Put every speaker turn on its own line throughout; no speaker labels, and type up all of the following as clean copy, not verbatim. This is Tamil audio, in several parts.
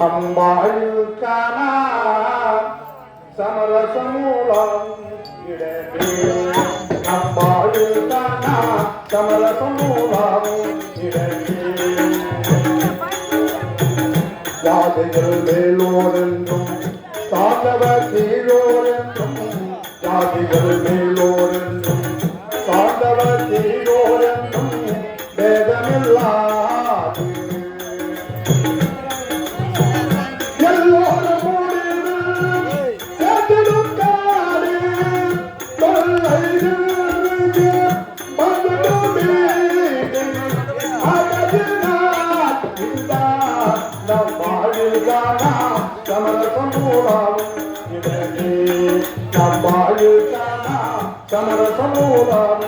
அம்பாளுக்கான சமரசமூலம் இடமே அம்பாளுக்கான சமரசமூலம் இடமே ஜாதிகள் மேலோரென்றும் தாண்டவ கீழோரென்றும் ஜாதிகள் மேலோரென்றும் தாண்டவ கீழோரென்றும் வேதமில்லாது சமரசமூலம்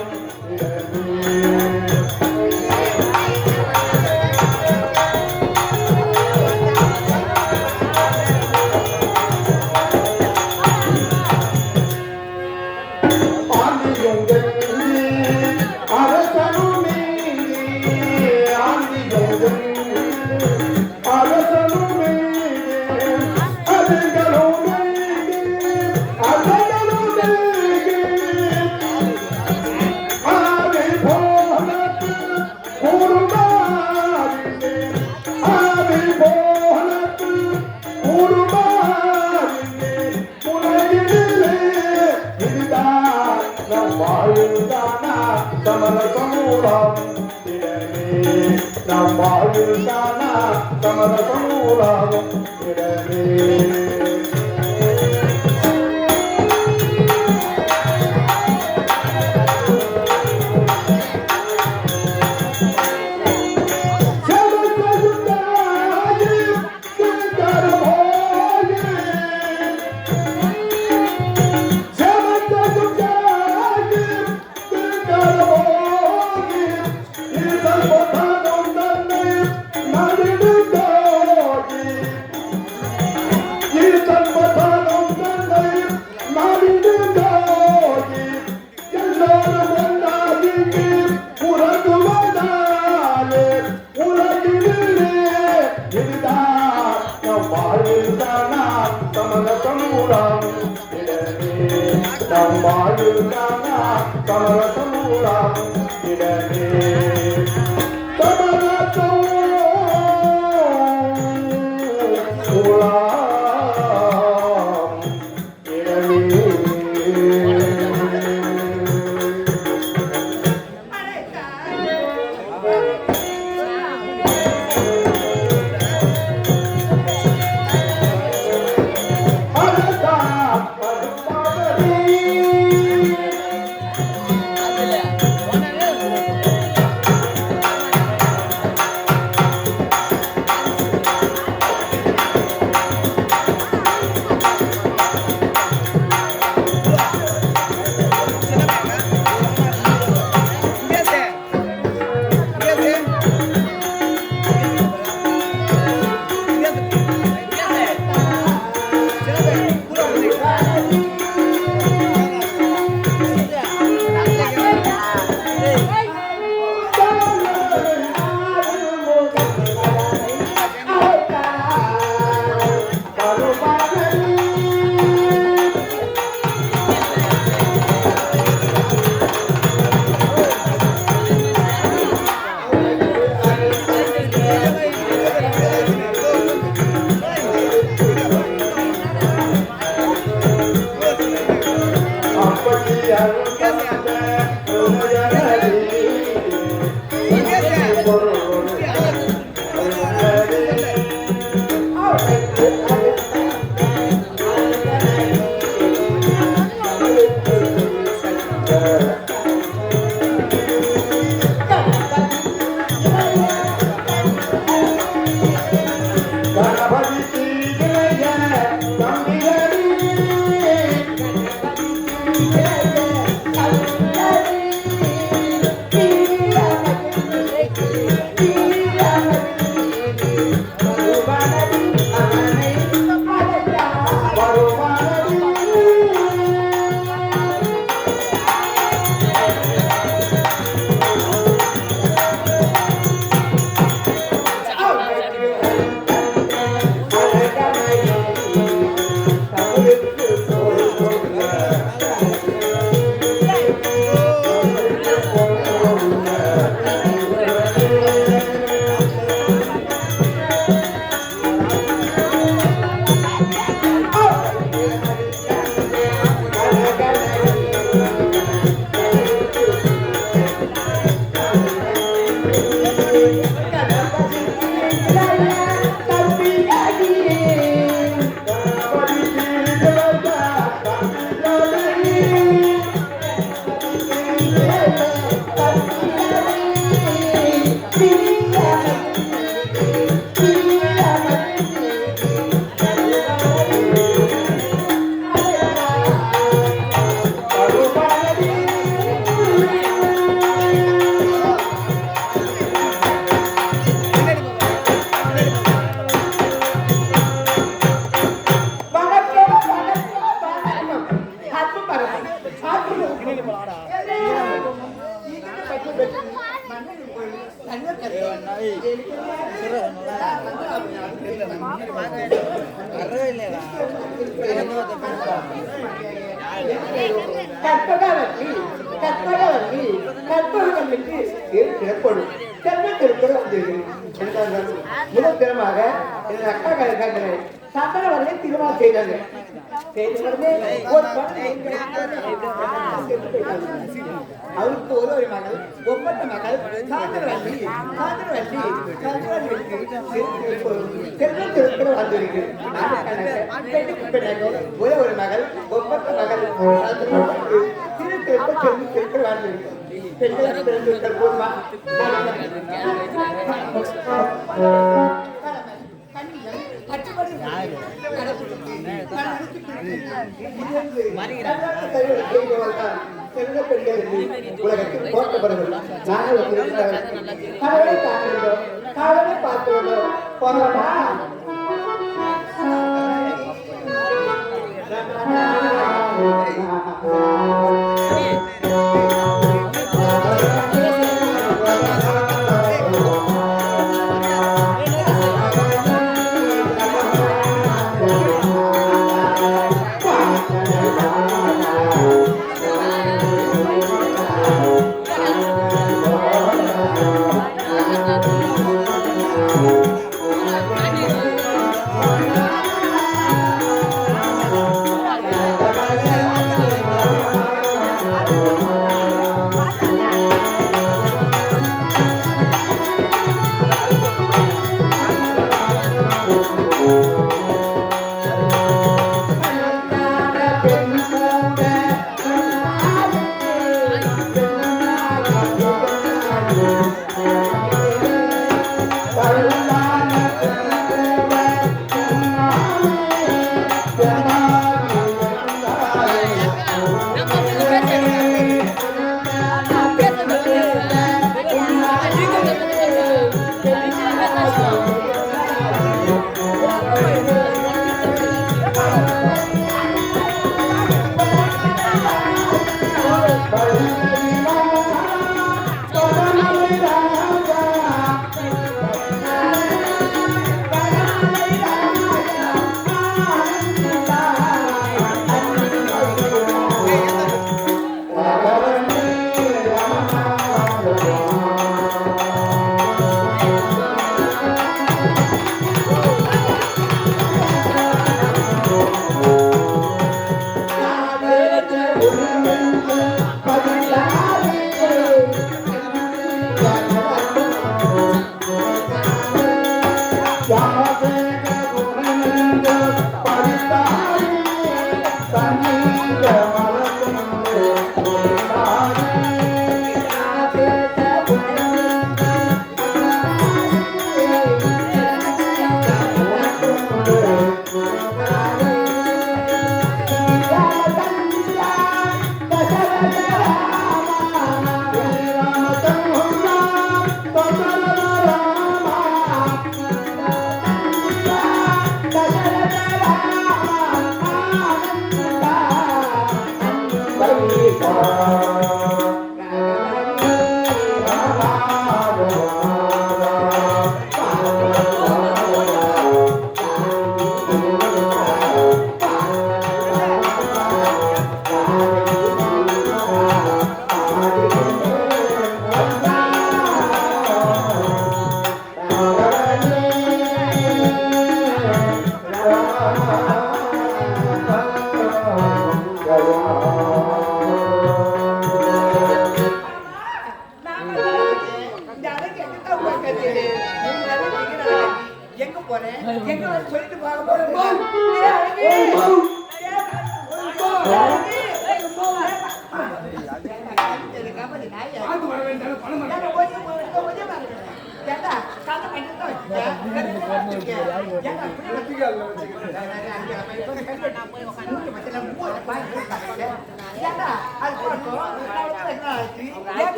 சமரசமூலம் நம் வாழ்வுக்கான சமரசமூலம் இடமே சமரசமூலம் இடமே
கற்பகவல்லி கற்பகவல்லி கற்பகவல்லிக்கு திறப்படும் செல்வத்திற்கு முதல் திறமாக என் அக்கா கலக்காங்களே சந்தனவர்களை திருமணம் செய்தாங்க. அவருக்கு ஒரு மகள் ஒப்பந்த மகள் சாந்தனவல்லி செல்வத்திற்கு வந்திருக்கு. ஒரே ஒரு மகள் ஒப்பந்த மகள் திருத்திற்கு செல்வத்திற்கு வந்திருக்கு. பெண்களுக்கு பிறந்திருக்கிற போதுமா உலகத்தில் போற்றப்படுவது காவலை பார்த்து போறோமா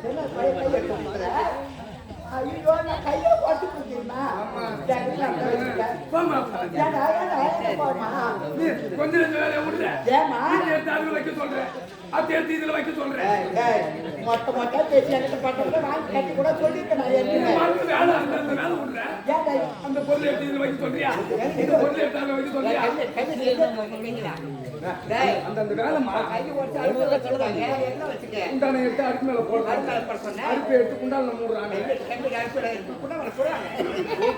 என்ன பழைய கையை எடுத்து கொடுக்குற? ஐயோ, நான் கையை போட்டு கொடுத்தீங்கன்னா
கொஞ்சம் வேலையை விடுற
ஏமா
அதுல வைக்க சொல்றேன் அது எடுத்து இதுல வைக்க சொல்றேன்
மொத்த மொத்த பேசி எனக்கு பக்கத்துல வாங்கி கட்டி கூட சொல்லிருக்கேன் நான் ஏற்கனவே.
வேலை அந்த வேலை விடுறேன்
ஏன்
அந்த பொருள் எடுத்து இதுல வைக்க சொல்றியா இந்த பொருள் எடுத்து அதுல வைக்க சொல்றியா அந்த வேலைமா குண்டானை எடுத்து அடுப்பு மேல போடுறாங்க அடுப்பு எடுத்து குண்டான மூடுறாங்க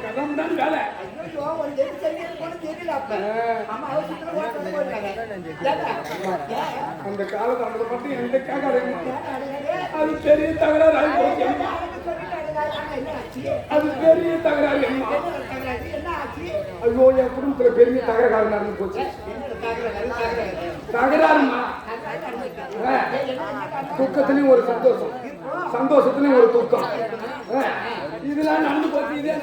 கதம் வேலை அந்த காலத்து அந்த மட்டும் எந்த கேட்காதீங்க அது பெரிய தகராறு ஆகி போச்சு அது பெரிய தகராறு ஐயோ என் குடும்பத்துல பெரிய தகராறு நடந்து போச்சு தகராறுமா துக்கத்திலையும் ஒரு சந்தோஷம் சந்தோஷத்திலையும் ஒரு துக்கம் இதெல்லாம் நடந்து போச்சு இதே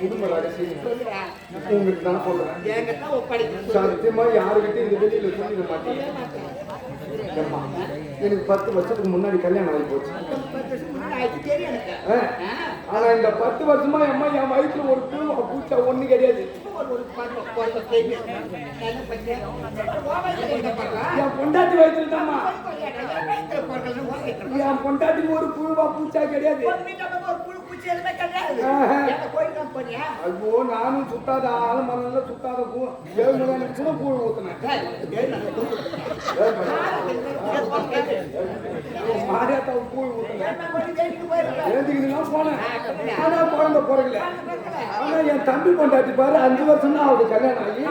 குடும்ப ரகசியம் உங்களுக்கு தான் சொல்றேன் சத்தியமா யாருக்கிட்டையும் இந்த வெளியில சொல்லிட மாட்டேன் எனக்கு 10 வருஷத்துக்கு முன்னாடி கல்யாணம் ஆகி போச்சு ஆனா இந்த 10 வருஷமா அம்மா என் வயிற்றுல ஒரு புழு பூச்சா ஒண்ணு கிடையாது என் பொண்டாட்டி வயிற்றுல தான்மா என் பொண்டாட்டிக்கு ஒரு புழுவா பூச்சா கிடையாது ஐயோ நானும் சுத்தாத ஆளு மரம்ல சுத்தாத பூ 7 மணி கூட பூ ஊத்துனேன் மாரியாத்தாவுக்கு பூ ஊத்துனேன் போனேன் ஆனா குழந்தை பிறகுல ஆனா என் தம்பி பொண்டாட்டி பாரு 5 வருஷம் தான் அவருக்கு கல்யாணம் ஆகி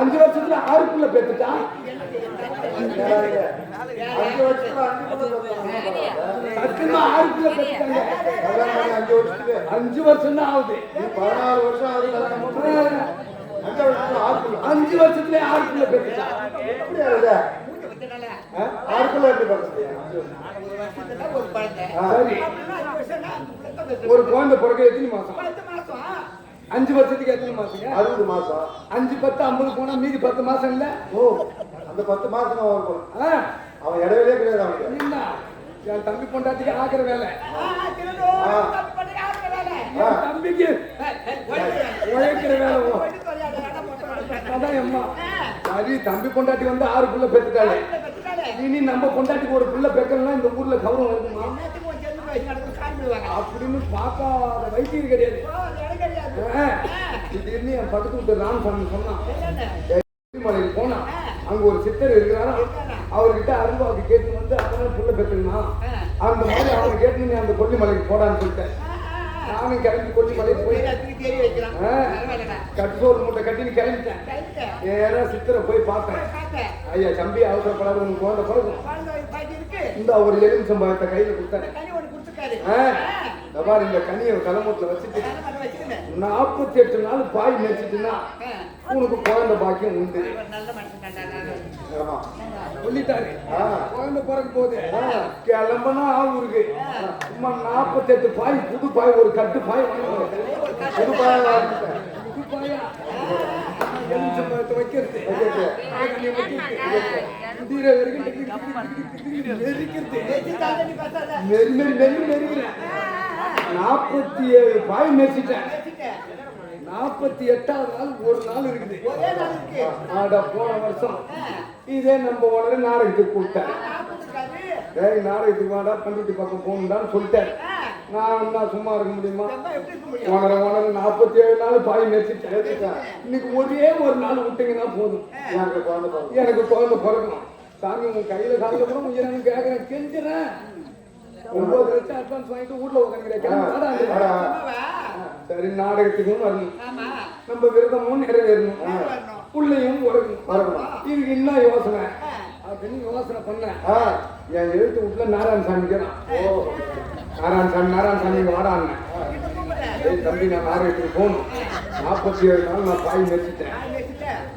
5 வருஷத்துல 6 புள்ள பெற்றுட்டான் சத்தியமா 6 புள்ள பெற்றுட்டாங்க 5 வருஷம் தான் ஆகுது
14 வருஷம் ஆகுது
5 வருஷத்துல 6 புள்ள பெற்றுட்டான் ஒரு குழந்தை பிறகு எத்தனை மாசம் 5 வருஷத்துக்கு எத்தனை மாசங்க
60 மாசம்
5 10 50 போனா மீதி 10 மாசம் இல்ல
அந்த 10 மாசம் அவன் இடவிலே கிடையாது அவனுக்கு
என்ன என் தம்பி பொண்டாட்டிக்கு ஆகிற வேலை தம்பிக்கு உழைக்கிற வேலை அதான் அம்மா சரி தம்பி பொண்டாட்டி வந்து 6 புள்ள பெற்றுட்டாலே இனி நம்ம பொண்டாட்டிக்கு ஒரு புள்ள பெக்கலன்னா இந்த ஊர்ல கௌரவம் இருக்குமா அப்படின்னு பார்க்காத வைத்தியம் கிடையாது திடீர்னு என் பக்கத்து விட்டு ராமசாமி சொன்னான் மலையில் போனா அங்க ஒரு சித்தர் இருக்கிறாரா அவர்கிட்ட அருள்வாக்கு கேட்டு வந்து அதனால புள்ள பெற்றுனா அந்த மாதிரி அவங்க கேட்டு அந்த கொல்லிமலைக்கு போடான்னு சொல்லிட்டேன் நானும் கிளம்பி கொல்லிமலைக்கு போய் கட்டுசோறு மூட்டை கட்டின்னு கிளம்பிட்டேன் நேரா சித்தரை போய் பார்த்தேன் ஐயா தம்பி அவசரப்படாத உங்க குழந்தை பிறகும் இந்த ஒரு எலுமிச்சம்பழத்தை கையில கொடுத்தாரு இந்த கனியை தலைமுட்டில் வச்சுட்டு 48 நாள் பாய் மேய்ச்சிட்டுன்னா உனக்கு குழந்தை பாக்கியம் உண்டு சொல்லிட்டாரு குழந்தை பிறக்க போது கிளம்பனா ஊருக்கு 48 பாய் புது பாய் ஒரு கட்டு பாய் புது பாயா எலுமிச்சம்பழத்தை வைக்கிறது நெருக்கிறேன் 47 பாய் மேய்ச்சிட்டேன் 48வது நாள் ஒரு நாள் இருக்குது போன வருஷம் இதே நம்ம உடனே நாடகத்துக்கு கூப்பிட்டேன் நாடகத்துக்கு வாடா பண்டிகை பக்கம் போகணும்டான்னு சொல்லிட்டேன் நான் சும்மா இருக்க முடியுமா உணர 47 நாள் பாய் மேய்ச்சிட்டேன் இன்னைக்கு ஒரே ஒரு நாள் விட்டீங்கன்னா போதும் எனக்கு குழந்தை பிறக்கணும் சாமி உன் கையில காலையில கூட உயிரை கேட்கறேன் கெஞ்சுறேன் 9 லட்சம் அட்வான்ஸ் வாங்கிட்டு வீட்டுல உட்காந்துக்கிறேன் சரி நாடகத்துக்கும் வரணும் நம்ம விரதமும் நிறைவேறணும் புள்ளையும் வரணும் இதுக்கு இன்னும் யோசனை அப்படின்னு யோசனை பண்ணேன் என் எழுத்து வீட்டுல நாராயணசாமி நாராயணசாமி வாடான்னு தம்பி நான் நாடகத்துக்கு போகணும் 47 நாள் நான் பாய் மேய்ச்சிட்டேன்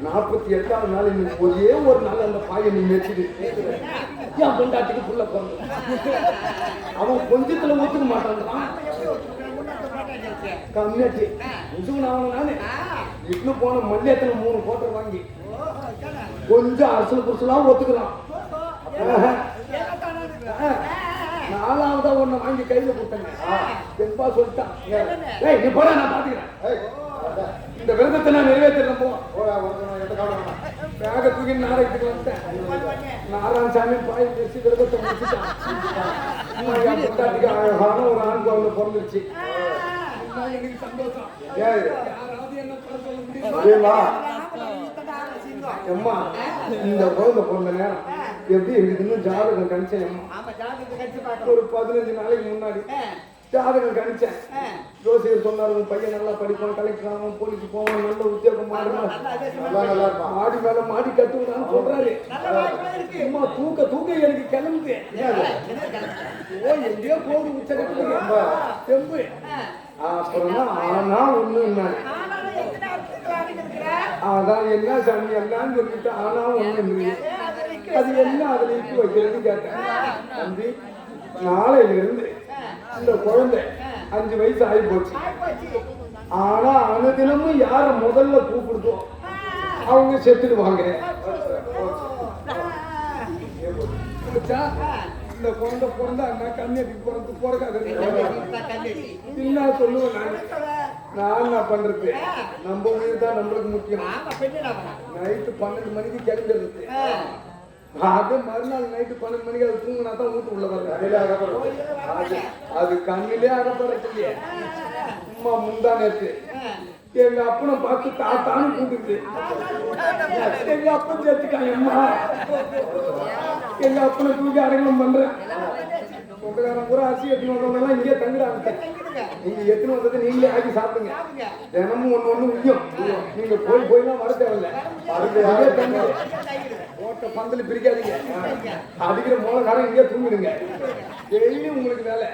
48வது நாள் இன்னைக்கு ஒரே ஒரு நாள் அந்த பாயை நீ மேய்ச்சிட்டு என் பொண்டாட்டிக்கு புள்ள பிறந்த அவன் கொஞ்சத்துல ஒத்துக்க மாட்டான் கம்மியாச்சு முசுக்கு நானு இட்னு போன மல்லியத்துல 3 போட்டோ வாங்கி கொஞ்சம் அரசல் புருஷலாம் ஒத்துக்கலாம். நாலாவதா ஒண்ணு வாங்கி கையில கொடுத்தேங்க. தெம்பா சொல்லிட்டான், ஏய் நீ போடா நான் பாத்துக்கிறேன், இந்த விரதத்தை நான் நிறைவேற்றணும். பேக தூக்கி நாடகத்துக்கு வந்துட்டேன். நாராயணசாமி பாய் பேசி விரதத்தை முடிச்சுட்டான். அழகான ஒரு ஆண் குழந்தை பிறந்துருச்சு. எனக்கு சந்தோஷம். யாராவது என்ன சொல்ல முடியுமா? அம்மா இந்த குழந்தை பிறந்த நேரம் எப்படி இருக்குதுன்னு ஜாதகம் கணிச்சேன். ஒரு 15 நாளைக்கு முன்னாடி ஜாதகம் கணிச்சேன். ஜோசியர் சொன்னார், உன் பையன் நல்லா படிப்பான், கலெக்டர் ஆகும், போலீஸ் போவான், நல்ல உத்தியோகம் மாடி மேல மாடி கட்டுவான்னு சொல்றாரு. அம்மா தூக்க தூக்க எனக்கு கிளம்புது. எங்கேயோ போகுது உச்ச கட்டுக்கு தெம்பு. அப்புறம் ஆனா ஒண்ணு அதான் என்ன சாமி எல்லாம் சொல்லிட்டு ஆனா ஒண்ணு அது என்ன அதுல இட்டு வைக்கிறது கேட்டேன். தம்பி நாளையில இருந்து இந்த குழந்தை 5 வயசு ஆகி போச்சு. ஆனா அனுதினமும் யார முதல்ல கூப்பிடுதோ அவங்க செத்துடுவாங்க. இந்த குழந்தை பிறந்தா கன்னியாடிக்கு பிறந்து பிறக்காது என்ன சொல்லுவேன் நான் என்ன பண்றது? நம்ம உயிர் தான் நம்மளுக்கு முக்கியம். நைட்டு 12 மணிக்கு கிளம்பிடுறது. அது மறுநாள் நைட்டு 12 மணிக்கு அது தூங்கினா தான் வீட்டு உள்ள வருது. அது கண்ணிலே அகப்படுறது இல்லையே. சும்மா முந்தா நேற்று எங்க அப்பனை பார்த்து தாத்தான்னு கூப்பிட்டு எங்க அப்பன் சேர்த்துட்டாங்க. அம்மா எங்க அப்பனை தூக்கி அடங்கலம் பண்றேன். சொந்தக்காரன் பூரா அரிசி எத்தனை வந்தவங்கலாம் இங்கே தங்குறாங்க. நீங்க எத்தனை வந்தது நீங்களே ஆக்கி சாப்பிடுங்க. தினமும் ஒண்ணு உய்யும். நீங்க போயெல்லாம் வர தேவையில்லை. ஓட்ட பந்தல் பிரிக்காதீங்க. அடிக்கிற மூலக்காரன் இங்கே தூங்கிடுங்க. டெய்லியும் உங்களுக்கு வேலை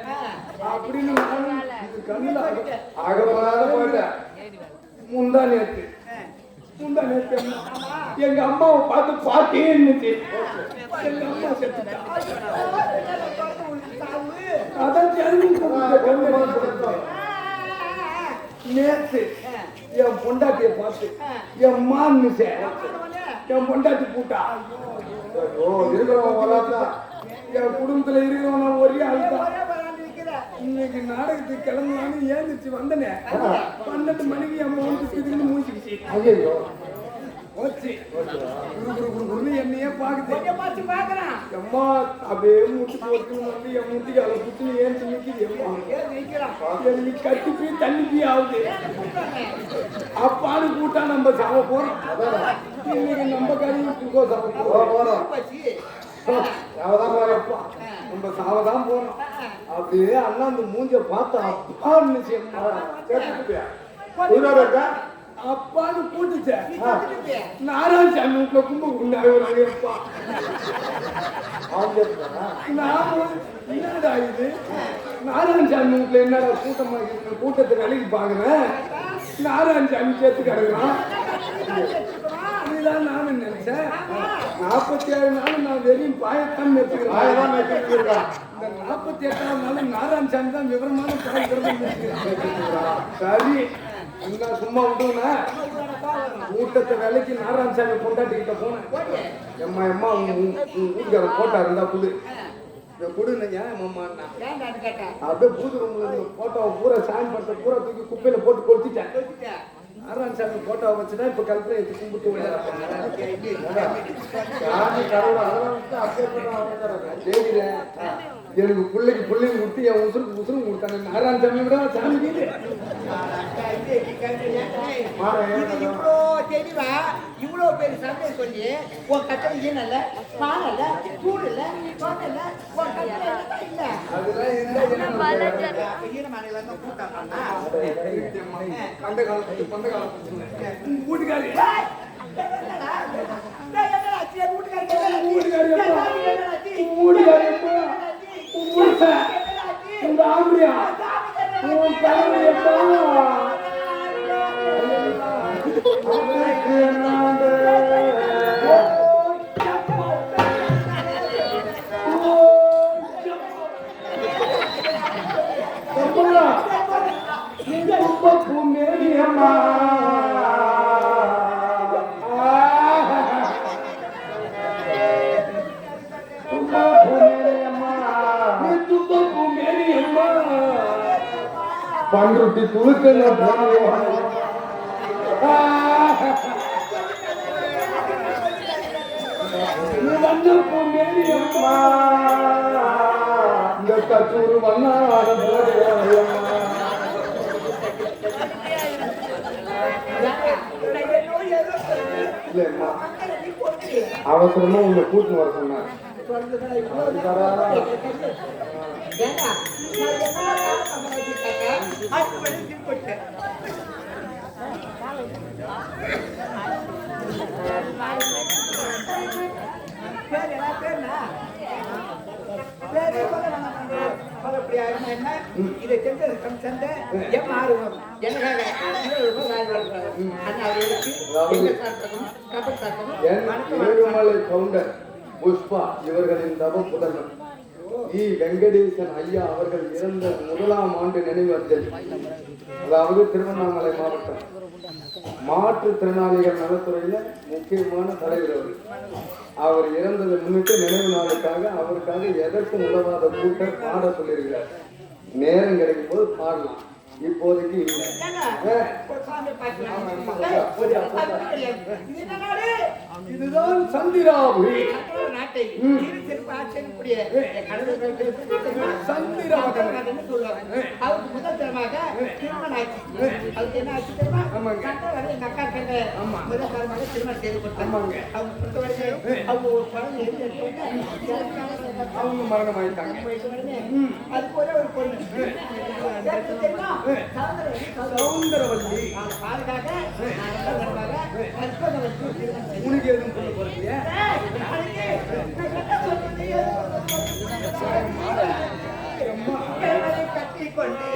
அப்படின்னு நானும் இது கண்ணுல அகப்படாத போயிட்டேன். முந்தா நேற்று எங்க அம்மாவை பார்த்து பாட்டேன்னுச்சு. எங்க அம்மா செத்துட்டா. அதான் நேற்று என் பொண்டாட்டிய பார்த்து என் மான்னு என் பொண்டாட்டி கூட்டா. என் குடும்பத்துல இருக்கிறவன ஒரே ஆள்தான். இன்னைக்கு நாடகத்துக்கு கிளம்பலான்னு ஏந்திரிச்சு வந்தனே 12 மணிக்கு என் மோனுக்கு திடீர்னு மூச்சிக்கிச்சு. என்னையே பாக்குது. அம்மா அப்படியே முட்டுக்கு ஒட்டுன்னு வந்து என் முட்டிக்கு அதை புட்டுன்னு ஏன் நிக்குது. கட்டி போய் தண்ணி போய் ஆகுது. அப்பான்னு கூட்டா நம்ம சாவ போறோம். இன்னைக்கு நம்ம கறிக்கோ சாவ போறோம். நம்ம சாவதான் போறோம். அப்படியே அண்ணா அந்த மூஞ்ச பார்த்தா அப்பான்னு அப்பான்னு கூட்டுச்ச. நாராயணசாமி வீட்டுல கும்பகுண்டாப்பா. என்னடா இது நாராயணசாமி வீட்டுல என்னடா கூட்டமா இருக்கு? கூட்டத்தை வேலைக்கு பாக்குறேன். நாராயணசாமி சேர்த்து கிடக்குறான். இதுதான் நானும் நினைச்சேன். 47 நாள் நான் வெறும் பாயத்தான் நிறுத்துக்கிறேன். இந்த 48ஆவது நாள் நாராயணசாமி தான் விவரமான சரி. என்ன சும்மா விட்டுனா கூட்டத்தை வேலைக்கு நாராயணசாமி பொண்டாட்டிக்கிட்ட போனேன். எம்மா எம்மா வீட்டுக்கார போட்டா இருந்தா குடு கொடுங்க. அப்படியே பூது போட்டோவை பூரா சாமி படத்தை பூரா தூக்கி குப்பையில போட்டு கொளுத்திட்டேன். நாராயணசாமி போட்டோவை வச்சுதான் இப்ப கல்பனை எடுத்து கும்பிட்டு எனக்கு பிள்ளைக்கு கொடுத்து என் உசுருக்கு உசுரும் கொடுத்தாங்க. நாராயணசாமி விட சாமி
தெளிவா இவ்வளவு பேர் சண்டை சொல்லி உன் கட்டளை ஈனல்ல பானல்ல கூடல சொன்னல உன் கட்டளை இல்ல.
அந்த காலத்து பந்த காலத்து வீட்டுக்காரி உங்க ஆம்படியா உன் தலைமையப்பா பண்ருட்டி துளுக்கங்க இந்த கச்சூரு வண்ணாட இல்லைம்மா அவசரமா உங்களை கூட்டின்னு வர சொன்னார்
இதை செஞ்சது சந்தை
ஏழுமலை கவுண்டர் புஷ்பா இவர்களின் தவ புதல்வன் இ வெங்கடேசன் ஐயா அவர்கள் இறந்த 1ஆம் ஆண்டு நினைவு அஞ்சலி. அதாவது திருவண்ணாமலை மாவட்டம் மாற்றுத்திறனாளிகள் நலத்துறையில முக்கியமான தலைவர் அவர் இறந்ததை முன்னிட்டு நினைவு நாளுக்காக அவருக்காக எதற்கும் உதவாத கூட்டர் பாட சொல்லியிருக்கிறார். நேரம் கிடைக்கும் போது பாடலாம், இப்போதைக்கு இல்லை. இதுதான் சந்திராபுரி
நாட்டை அவருக்கு முதல் தரமாக திருமணம் ஆச்சு. அதுக்கு என்ன ஆச்சு தெரியுமா? எங்க அக்கா இருக்காங்க, முதல் தரமாக திருமணம் செய்து கொடுத்தாங்க. அவங்க பொறுத்த வரைக்கும் அவங்க ஒரு குழந்தை
அவங்க மரணம் ஆயிட்டாங்க.
அதுக்கு ஒரே ஒரு பொண்ணு தெரியுமா?
சவுந்தரவல்லி.
பாதுகாக்க
உனக்கு எதுவும் சொல்ல போறீங்க?
கட்டிக்கொண்டு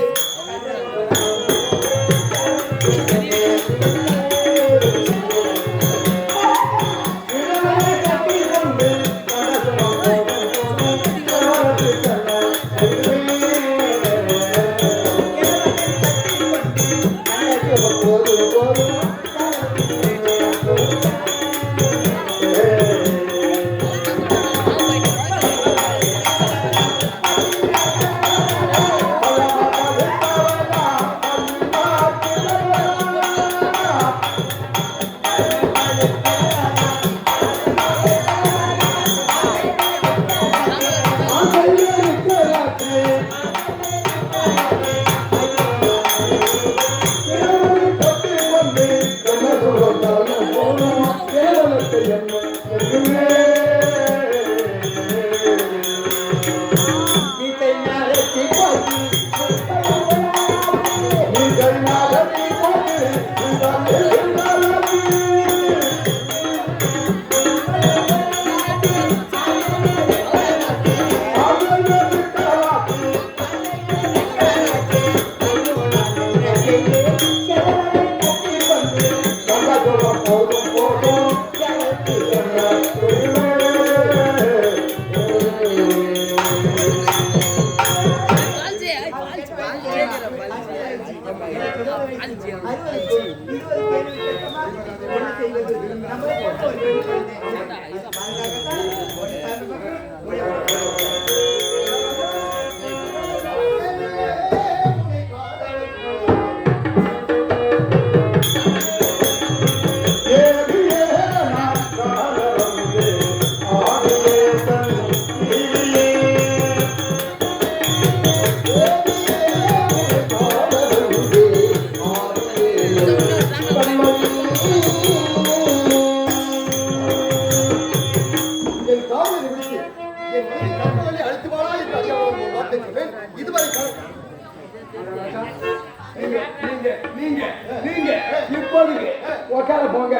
உக்கார போங்க.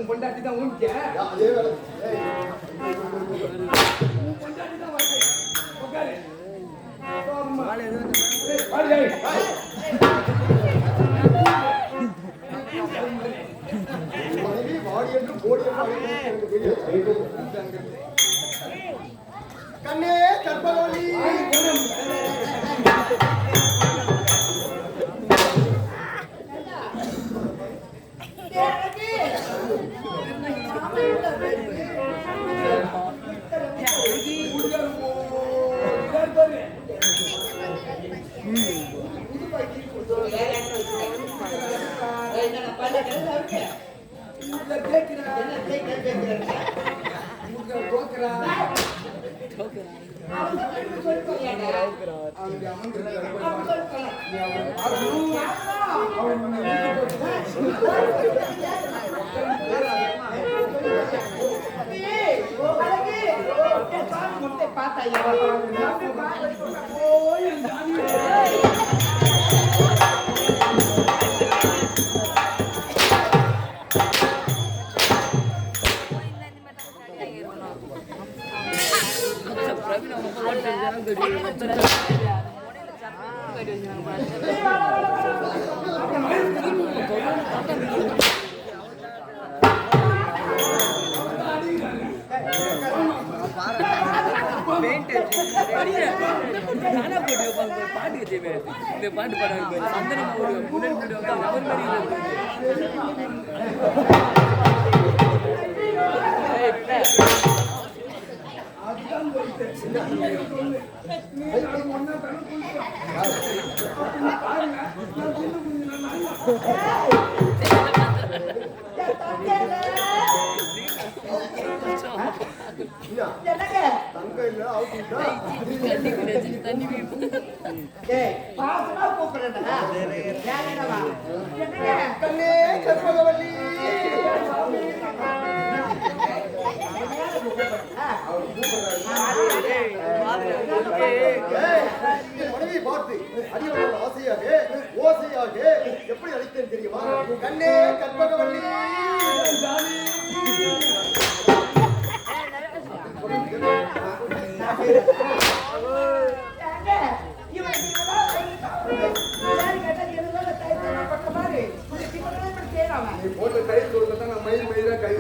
பொண்டாட்டி தான் ஊங்க
கண்ணே கற்பகவல்லி
பாட்டு பாடுவாங்க சந்தனம் முன்னாடி
தங்க இல்ல அவுட்டா
தண்ணி
பாசமா கூப்பிடுறா
கண்ணே கற்பகவல்லி மனைவி பார்த்து அடியோட ஆசையாக ஓசையாக எப்படி அழைத்தேன் தெரியுமா? கண்ணே கற்பகவல்லி நீ போட்ட கை சொல்றதான் நான் மயில் மயிலா கை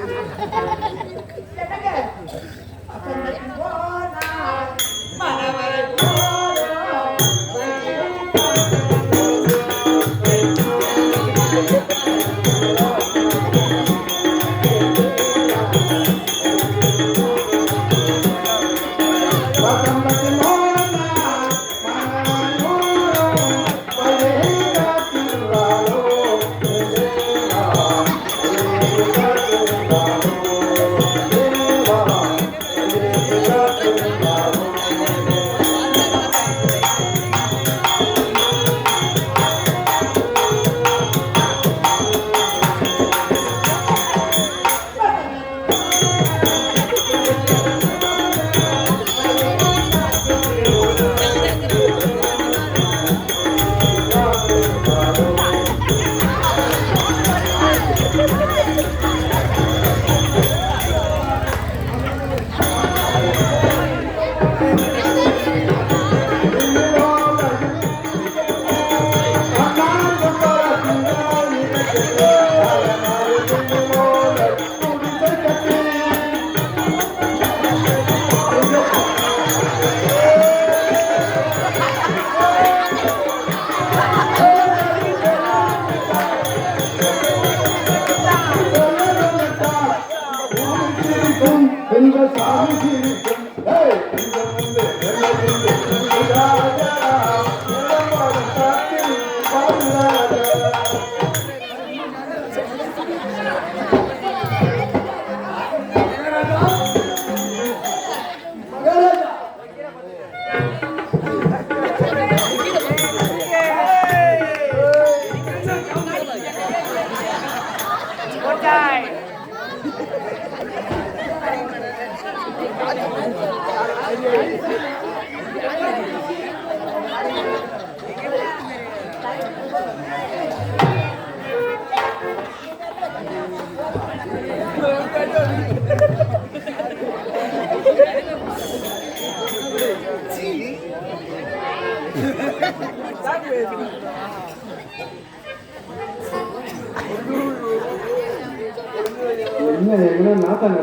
என்ன நாத்தாங்க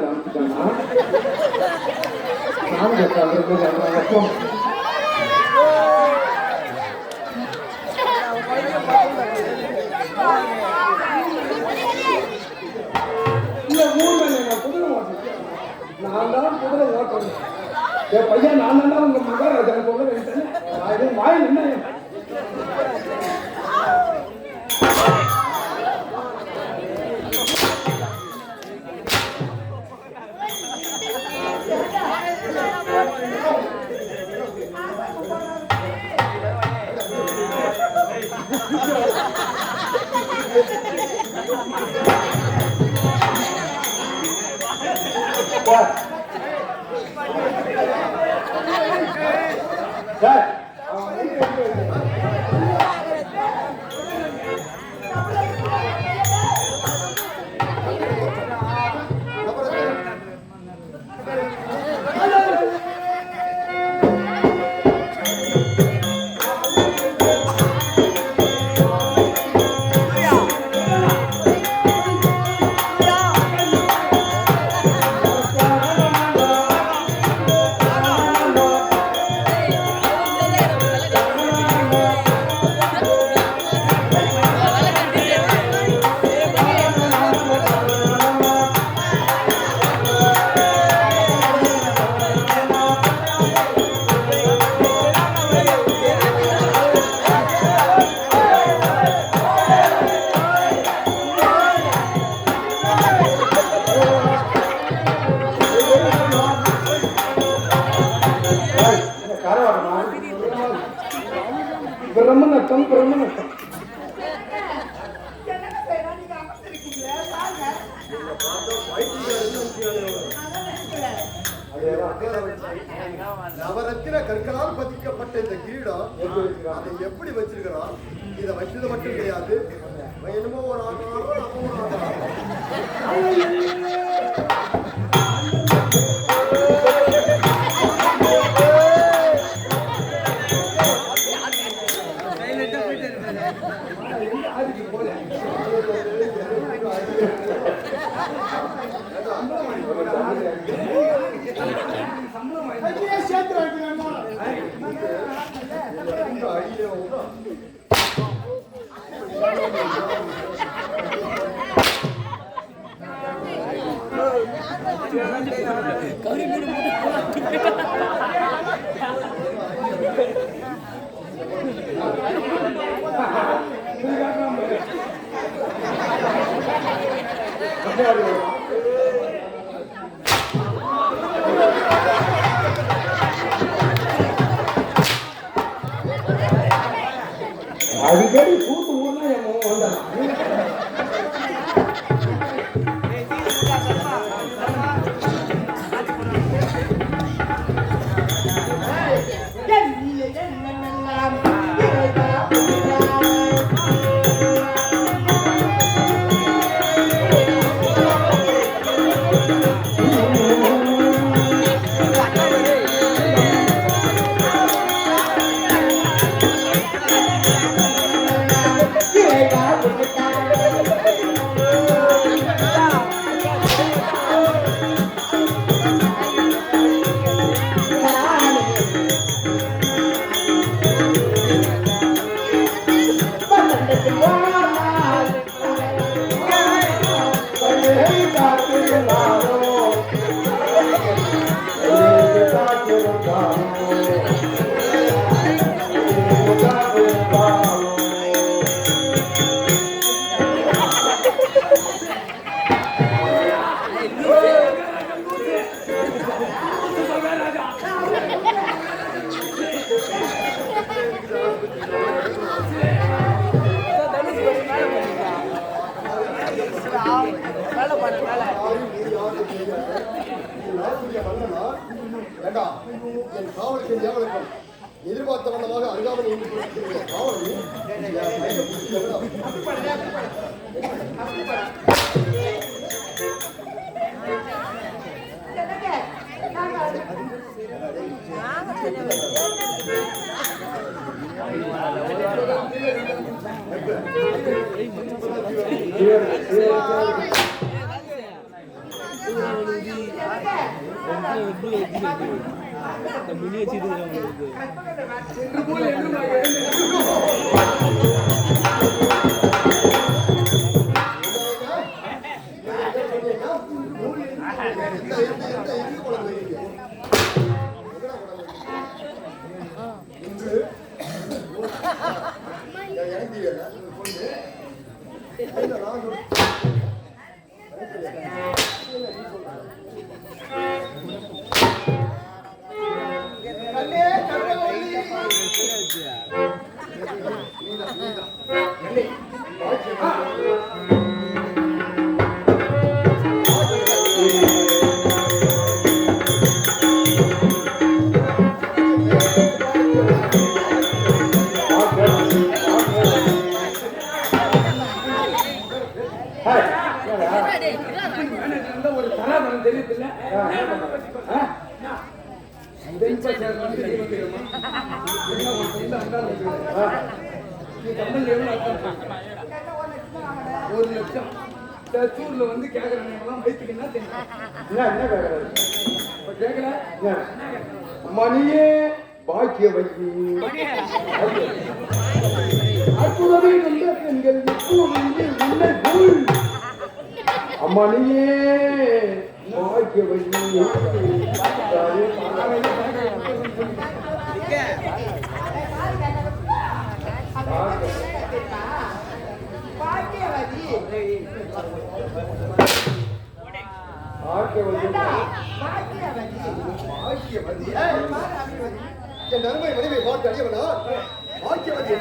அனுப்பிட்டாங்கன்னா இந்த ஊர்ல நான் குதிரை ஓட்டுறேன். நான் தான் குதிரை ஓட்டுறேன். என் பையன் நான் தான் உங்க மகாராஜா சொல்ல வாய் என்ன சார் அவன் வந்து எடுத்து வைங்க. பிரம்மநத்தம் பிரம்மநத்தம்
நவரத்தின கற்களால் பதிக்கப்பட்ட இந்த கிரீடம் அதை எப்படி வச்சிருக்கிறான்? இதை வச்சது மட்டும் கிடையாது, என்னமோ ஒரு ஆண்டாரோ நம்ம ஒரு ஆண்டாரோ.
அடிக்கடி கூட்டு ஊர்னா என் முகம் வந்தான். என் காவலுக்கு ஞாபகம் எதிர்பார்த்த வண்ணமாக அருகாமல் காவலி பெருசா சேர்ந்து நீ வந்துக்கிறமா என்ன உன் சொந்த அண்டா நீ கம்பெனி எவ்வளோ $1 லட்சம் தச்சூர்ல வந்து கேட்கறவங்கலாம் வயிற்றுக்குன்னா தெரியும் என்ன கேட்கறாரு இப்போ கேட்கல அம்மா நீயே பாக்கிய வைக்கி அற்புதமே நல்ல பெண்கள் உன்னை போல் அம்மா நீயே பாக்கிய வைக்கி
என் நன்மை மனைவி பார்த்து அறியவனா பாக்கியவதி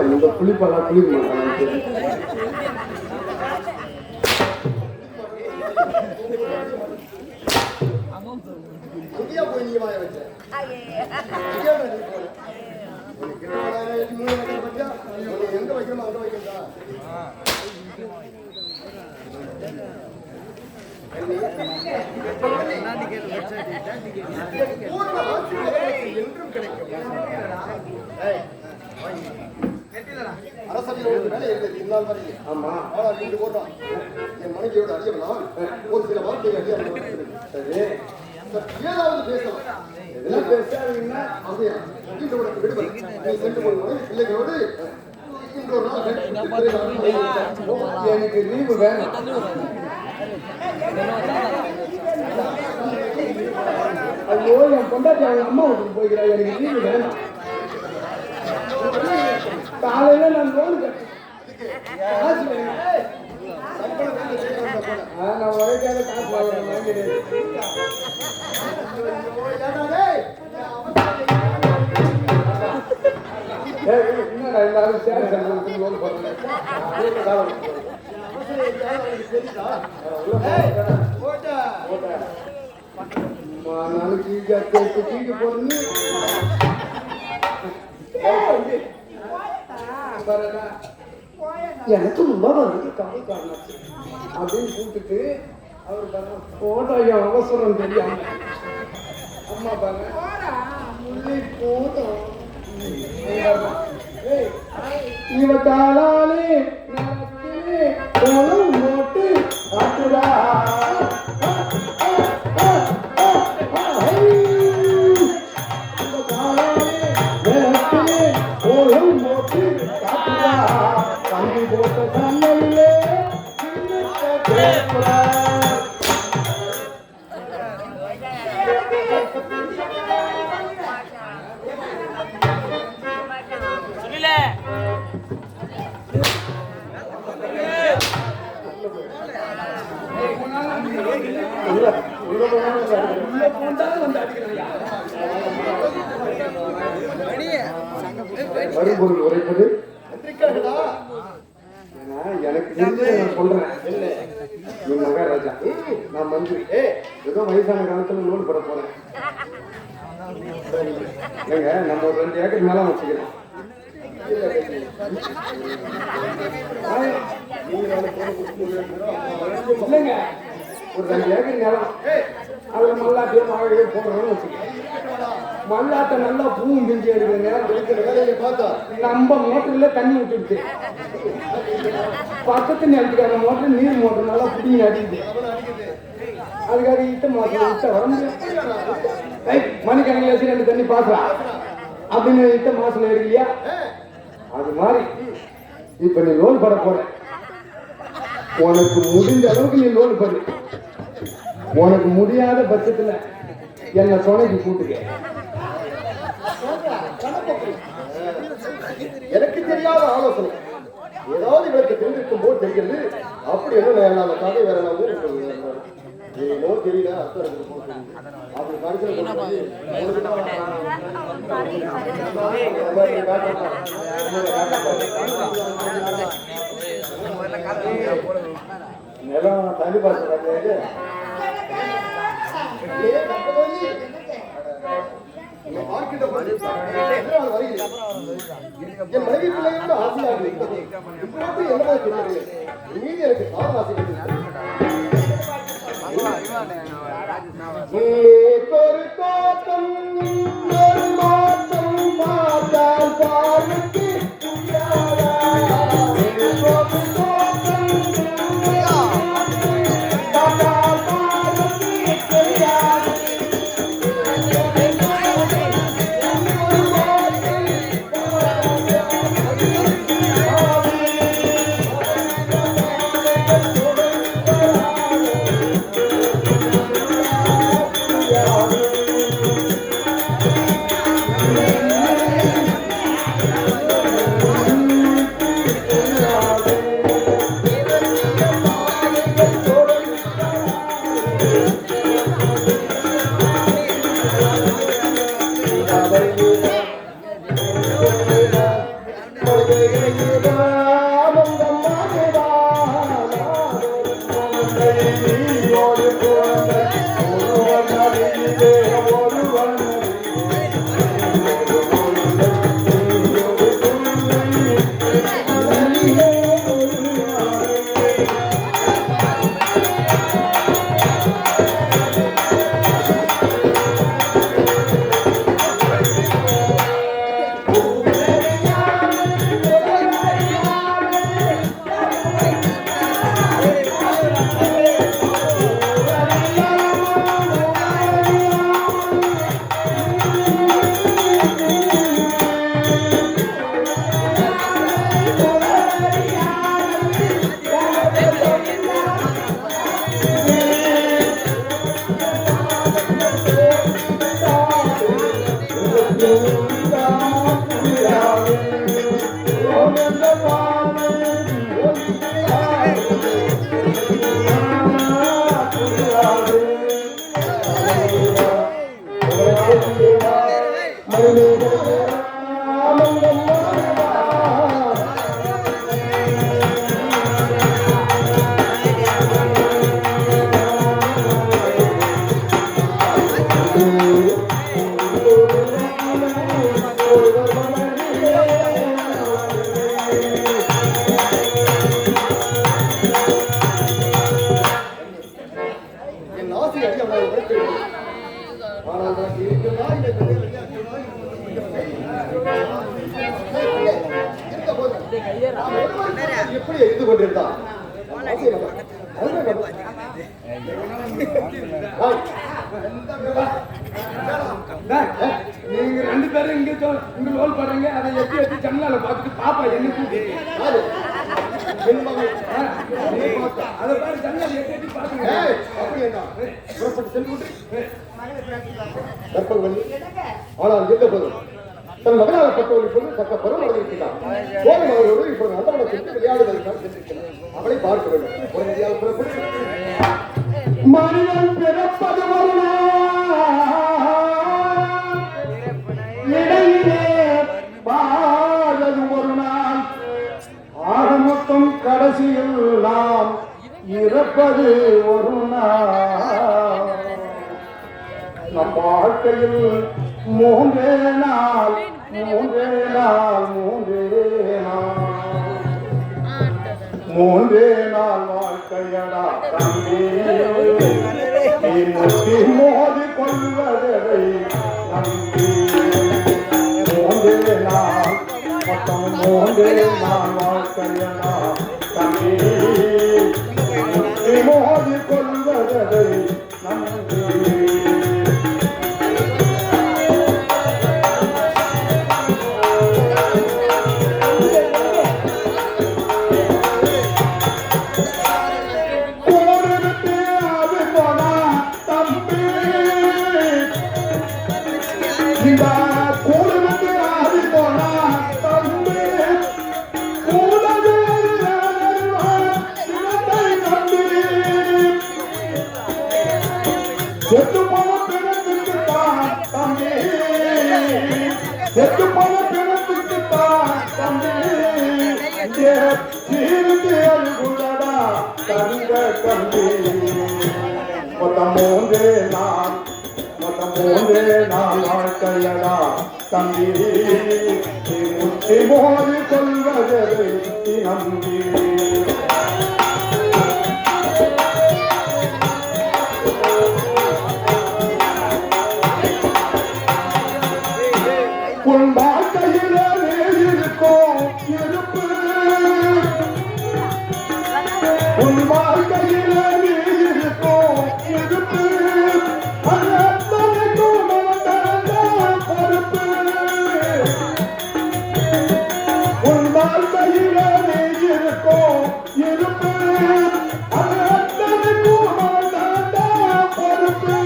இந்த புளிப்பெல்லாம் குளிக்க மாட்டாங்க
போய் நீ வாய வச்ச எங்க வைக்கணுமோ அங்க வைக்கிறதா என்றும் கிடைக்கும் அரசவையில் வேலை இருந்தது இந்நாள் வரை.
ஆமா
ஆனால் இன்று போட்டான் என் மனைவியோடு அறியவனா ஒரு சில வார்த்தைகள் அறிய சரி ஏதாவது பேசலாம்
எதெல்லாம் பேசாதீங்கன்னா
அப்படியா இன்று உனக்கு விடுதலை நீ சென்று போய் மனைவி பிள்ளைகளோடு இன்றொரு நாள்
எனக்கு லீவு வேணும் ஐயோ என் பொண்டாட்டி அவங்க அம்மா வீட்டுக்கு போய்க்கிறா எனக்கு லீவு வேணும் காலையில நான் லோன் காசு வேணும் நான் உழைக்காத காசு வாங்குறேன் வாங்கிடுறேன் என்னடா எல்லாரும் சேர் செல்வதற்கு லோன் போடுறேன் நாளைக்கு தூக்கி போடுன்னு எனக்கு முன்னாடி கம்மி காரணம் அப்படின்னு கூப்பிட்டுட்டு அவர் பாருங்க போட்டோ அவசரம் தெரியாம அம்மா பாருங்க போதும் இவ காலாலே கோலம் போட்டு காட்டுடா கோலம் போட்டு காட்டுடா கண்ணி போட்ட கண்ணிலே வரும்பொருள் உரைப்பது எனக்கு நான் சொல்றேன் நீ மகாராஜா நான் மந்திரி ஏதோ வயசான காலத்துல லோன் போட போறேன் இல்லைங்க நம்ம ஒரு 2 ஏக்கர் மேல வச்சுக்கிறோம் இல்லைங்க ஒரு 2 ஏக்கர் நிலம் அதுல மல்லாட்டியோ மழையோ போடுறோம்னு வச்சுக்கிறேன் மல்லாட்டை நல்லா பூவும் பிஞ்சு எடுக்கிற நேரம் இருக்கிற வேலையை பார்த்தா நம்ம மோட்டர்ல தண்ணி விட்டுடுச்சு பக்கத்து நிலத்துக்கான மோட்டர் நீர் மோட்டர் நல்லா புடிங்க அடிக்குது அதுக்காக இட்ட மாசம் இட்ட வர முடியும் மணிக்கணக்கில் வச்சு 2 தண்ணி பாக்கலாம் அப்படின்னு இட்ட மாசம் எடுக்கலையா அது மாதிரி இப்ப நீ லோன் பட போற. உனக்கு முடிஞ்ச அளவுக்கு நீ லோன் படு. உனக்கு முடியாத பட்சத்துல என்ன துணைக்கு கூட்டுக்க.
எனக்கு தெரியாத ஆலோசனை ஏதாவது இவருக்கு தெரிஞ்சிருக்கும் போது தெரிகிறது. அப்படி என்ன அந்த கதை வேற ஏதோ தெரியல அர்த்தம் இருக்கு. அப்படி
நிலம் தண்ணி பாசம்
என் மனைவி பிள்ளையோட ஆசையாக இருக்கிறது. இப்போது என்னவோ தெரியவில்லை. மீதி எனக்கு காரணம்
ஒரு தோட்டம் ஒரு மாற்றம் பார்த்தால் பாலுக்கு
எப்படி எழுது கொண்டிருந்தான்
நீங்க ரெண்டு பேரும் இங்க லோல் பண்றீங்க. அதை எட்டி எட்டி ஜன்னல பார்த்துட்டு பாப்பா என்ன கூட்டி அதை பாரு ஜன்னல எட்டி எட்டி பாத்துங்க.
ஆனால் எந்த போதும் தன் மகனாக பட்டவரை கொண்டு தக்க பருவம் அடைந்திருக்கிறார். கோவில் அவரோடு இப்போது நல்லவனை சென்று விளையாடுவதற்காக சென்றிருக்கிறார். அவளை பார்க்க வேண்டும். உடனடியாக புறப்பட்டு
மனிதன் பிறப்பது ஒரு இடையிலே வாழ்வது ஒரு நாள். ஆக மொத்தம் கடைசியில் நாம் இறப்பது ஒரு நாள். நம் வாழ்க்கையில் மூன்றே நாள் மூன்றே நாள் வாழ்க்கையடா தம்பி. முட்டி மோதி கொள்வதை நம்பி மூன்றே நாள் மொத்தம் மூன்றே நாள் வாழ்க்கையடா தம்பி. முட்டி மோதி கொள்வதை நம்பி. இங்கே தீர்ந்து அழுகுதடா தங்க தம்பி மொத்தம் மூன்றே நாள் வாழ்க்கையடா தம்பி நீ முற்றி மோதி கொள்வதை நம்பி உன் வாழ்க்கையிலே இருக்கும் இருப்பு உன் வாழ்க்கையிலே இருக்கும் இருப்பு அத்தனைக்கும் பொறுப்பு உன் வாழ்க்கையிலே இருக்கும் இருப்பு அத்தனைக்கும் பொறுப்பு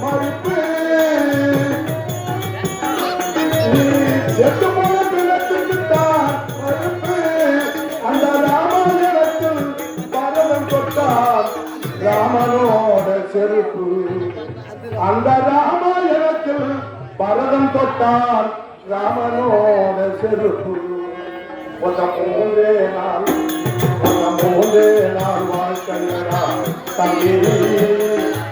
மறுப்பு எட்டு போல பிளத்துக்குத்தான் மறுப்பு அந்த ராமாயணத்தில் பரதம் தொட்டார் ராமனோட செருப்பு அந்த ராமாயணத்தில் பரதம் தொட்டார் ராமனோட செருப்பு மொத்தம் மூன்றே நாள் வாழ்க்கையடா தம்பி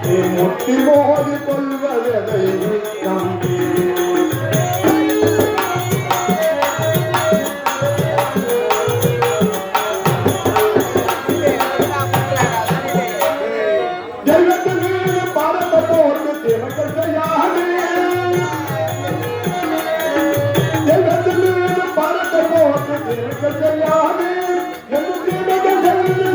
நீ முட்டி மோதி கொள்வதை நம்பி தெய்வத்தின் மீது பாரத போட்டு தினங்கள் செய்யாதே தெய்வத்தின் மீது பாரத போட்டு தினங்கள் செய்யாதே என்று தினங்கள் செய்யாதே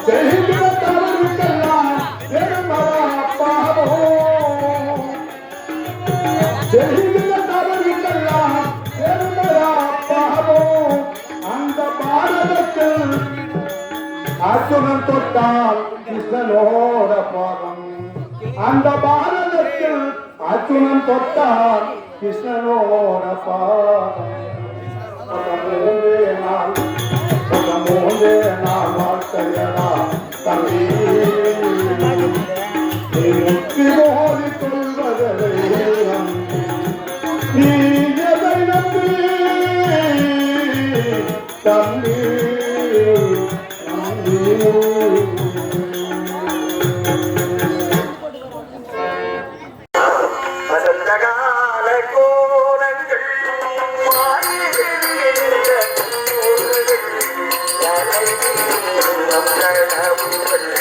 செய்கிற தவறுக்கெல்லாம் பெருமரா பாவம் செய்கிற தவறுக்கெல்லாம் பெருமரா பாவம் அந்த பாரதத்தில் அர்ஜுனன் தொட்டால் கிருஷ்ணனோட பாதம் அந்த பாரதத்தில் அர்ஜுனன் தொட்டால் கிருஷ்ணனோட பாதம் மூன்றே நாள் வாழ்க்கையடா தம்பி நீ முற்றி மோதி கொள்வதை நம்பி நீ எதை நம்பி தம்பி
நம் கனவுகள்